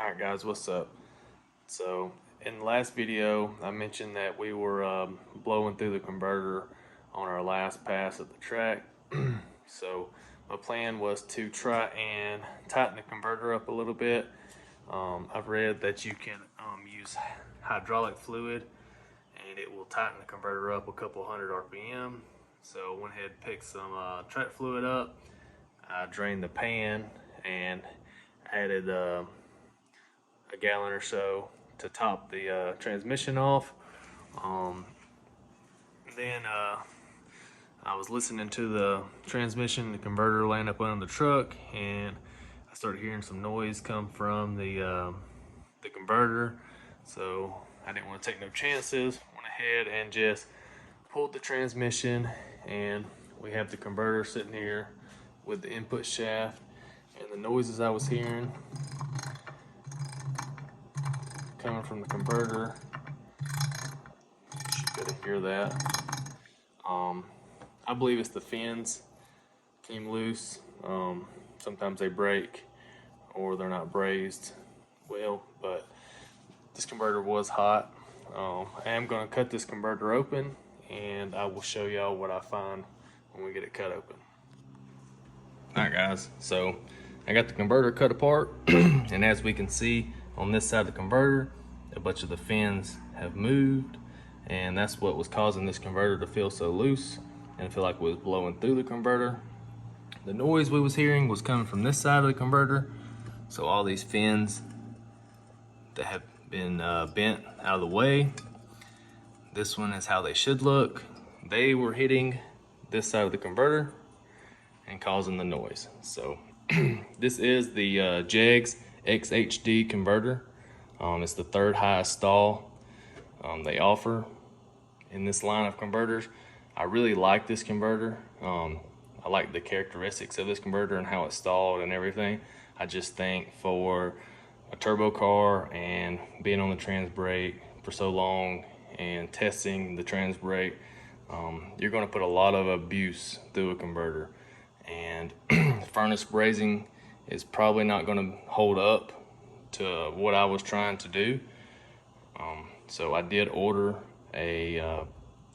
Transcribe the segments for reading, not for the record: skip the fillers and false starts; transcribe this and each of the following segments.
Alright guys, what's up? So in the last video I mentioned that we were blowing through the converter on our last pass at the track. So my plan was to try and tighten the converter up a little bit. I've read that you can use hydraulic fluid and it will tighten the converter up a couple hundred RPM. So I went ahead and picked some track fluid up. I drained the pan and added a gallon or so to top the transmission off. Then I was listening to the transmission, the converter laying up under the truck, and I started hearing some noise come from the converter. So I didn't want to take no chances. Went ahead and just pulled the transmission, and we have the converter sitting here with the input shaft, and the noises I was hearing coming from the converter, you should be able to hear that. I believe it's the fins came loose. Sometimes they break or they're not brazed well, but this converter was hot. I am going to cut this converter open, and I will show y'all what I find when we get it cut open. Alright guys, so I got the converter cut apart and as we can see on this side of the converter, a bunch of the fins have moved, and that's what was causing this converter to feel so loose and feel like it was blowing through the converter. The noise we was hearing was coming from this side of the converter. So all these fins that have been bent out of the way, this one is how they should look. They were hitting this side of the converter and causing the noise. So this is the JEGS XHD converter. It's the third highest stall they offer in this line of converters. I really like this converter. I like the characteristics of this converter and how it's stalled and everything. I just think for a turbo car and being on the trans brake for so long and testing the trans brake, you're going to put a lot of abuse through a converter, and furnace brazing is probably not going to hold up to what I was trying to do. So I did order a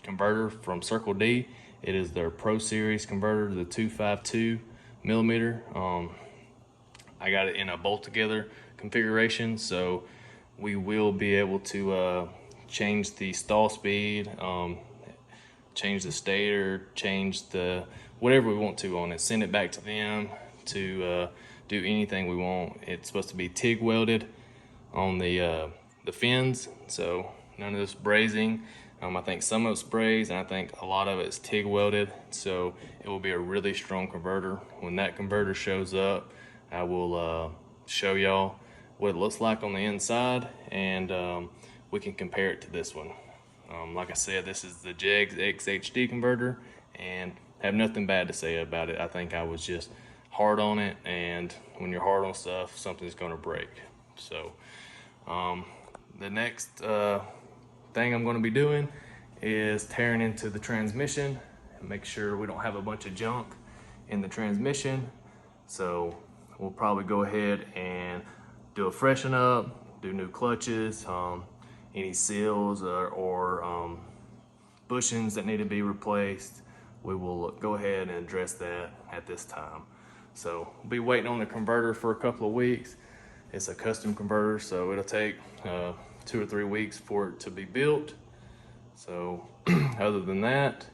converter from Circle D. It is their Pro Series converter, the 252 millimeter. I got it in a bolt together configuration, so we will be able to change the stall speed, change the stator, change the whatever we want to on it, send it back to them to do anything we want. It's supposed to be TIG welded on the fins, so none of this brazing. I think some of it's brazed, and I think a lot of it's TIG welded, so it will be a really strong converter. When that converter shows up, I will show y'all what it looks like on the inside, and we can compare it to this one. Like I said, this is the JEGS XHD converter, and I have nothing bad to say about it. I think I was just hard on it, and when you're hard on stuff, something's going to break. So the next thing I'm going to be doing is tearing into the transmission and make sure we don't have a bunch of junk in the transmission. So we'll probably go ahead and do a freshen up, do new clutches, any seals or bushings that need to be replaced. We will go ahead and address that at this time. So we'll be waiting on the converter for a couple of weeks. It's a custom converter, so it'll take 2 or 3 weeks for it to be built. So other than that,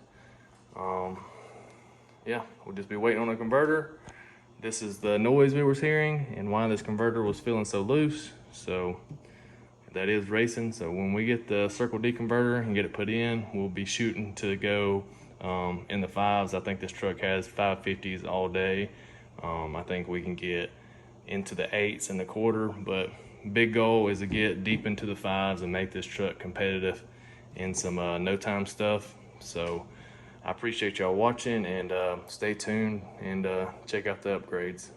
yeah, we'll just be waiting on a converter. This is the noise we was hearing and why this converter was feeling so loose. So that is racing. So when we get the Circle D converter and get it put in, we'll be shooting to go in the 5s. I think this truck has 550s all day. I think we can get into the 8s and the quarter, but big goal is to get deep into the 5s and make this truck competitive in some no time stuff. So I appreciate y'all watching, and stay tuned and check out the upgrades.